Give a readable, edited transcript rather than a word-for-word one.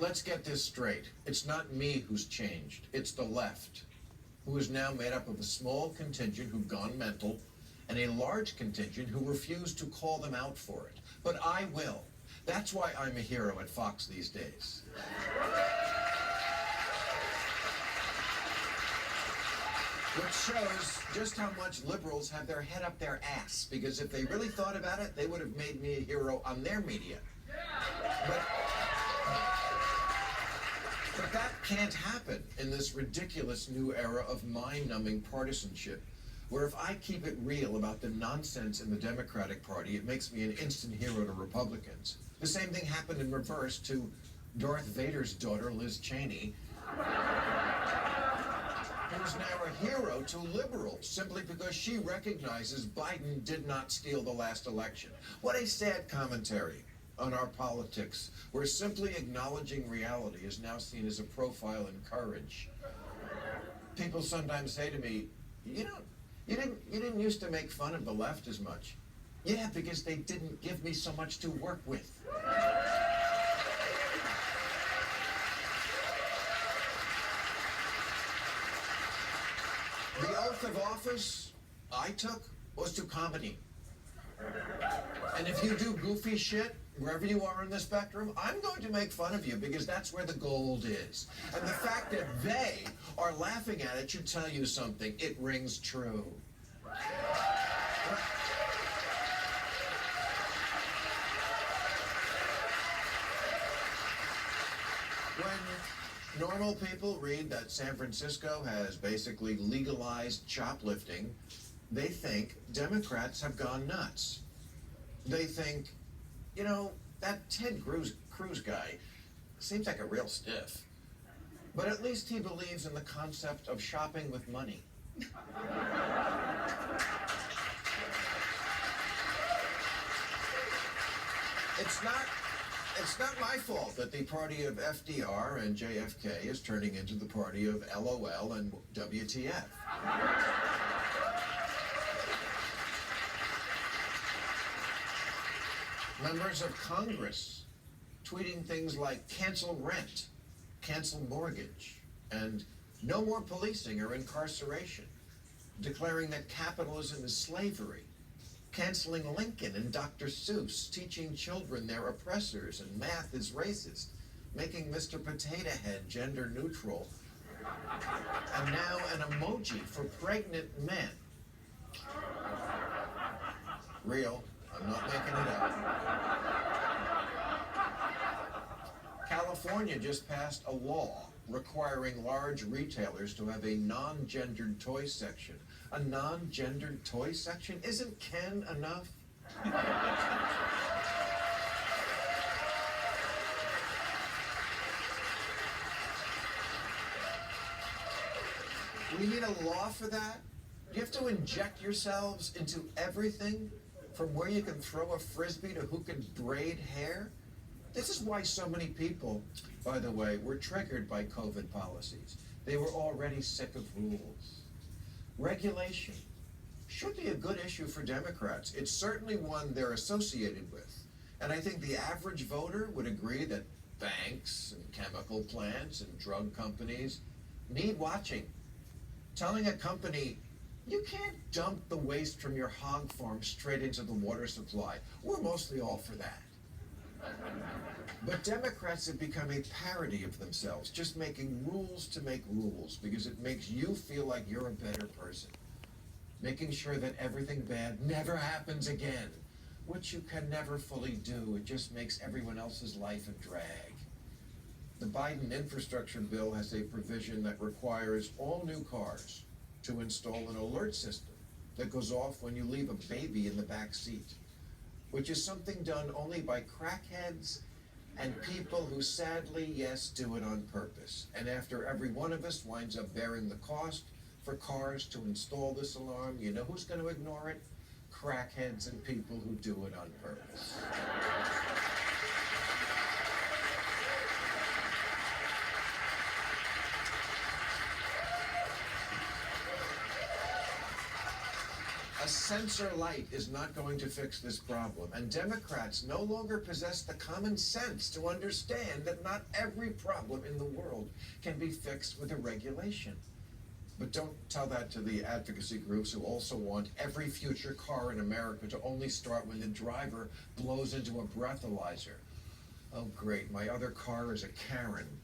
Let's get this straight. It's not me who's changed. It's the left, who is now made up of a small contingent who've gone mental and a large contingent who refuse to call them out for it. But I will. That's why I'm a hero at Fox these days. Which shows just how much liberals have their head up their ass, because if they really thought about it, they would have made me a hero on their media. But that can't happen in this ridiculous new era of mind-numbing partisanship, where if I keep it real about the nonsense in the Democratic Party, it makes me an instant hero to Republicans. The same thing happened in reverse to Darth Vader's daughter, Liz Cheney, who's now a hero to liberals simply because she recognizes Biden did not steal the last election. What a sad commentary on our politics, where simply acknowledging reality is now seen as a profile in courage. People sometimes say to me, you didn't used to make fun of the left as much. Yeah, because they didn't give me so much to work with. The oath of office I took was to comedy. And if you do goofy shit, wherever you are in the spectrum, I'm going to make fun of you because that's where the gold is. And the fact that they are laughing at it should tell you something. It rings true. When normal people read that San Francisco has basically legalized shoplifting, they think Democrats have gone nuts. They think, that Ted Cruz guy seems like a real stiff. But at least he believes in the concept of shopping with money. It's not my fault that the party of FDR and JFK is turning into the party of LOL and WTF. Members of Congress tweeting things like cancel rent, cancel mortgage, and no more policing or incarceration, declaring that capitalism is slavery, canceling Lincoln and Dr. Seuss, teaching children they're oppressors and math is racist, making Mr. Potato Head gender neutral, and now an emoji for pregnant men. Real. I'm not making it up. California just passed a law requiring large retailers to have a non-gendered toy section. A non-gendered toy section? Isn't Ken enough? We need a law for that? You have to inject yourselves into everything? From where you can throw a frisbee to who can braid hair? This is why so many people, by the way, were triggered by COVID policies. They were already sick of rules. Regulation should be a good issue for Democrats. It's certainly one they're associated with. And I think the average voter would agree that banks and chemical plants and drug companies need watching. Telling a company, you can't dump the waste from your hog farm straight into the water supply. We're mostly all for that. But Democrats have become a parody of themselves, just making rules to make rules because it makes you feel like you're a better person. Making sure that everything bad never happens again, which you can never fully do. It just makes everyone else's life a drag. The Biden infrastructure bill has a provision that requires all new cars to install an alert system that goes off when you leave a baby in the back seat, which is something done only by crackheads and people who sadly, yes, do it on purpose. And after every one of us winds up bearing the cost for cars to install this alarm, you know who's going to ignore it? Crackheads and people who do it on purpose. A sensor light is not going to fix this problem, and Democrats no longer possess the common sense to understand that not every problem in the world can be fixed with a regulation. But don't tell that to the advocacy groups who also want every future car in America to only start when the driver blows into a breathalyzer. Oh, great, my other car is a Karen.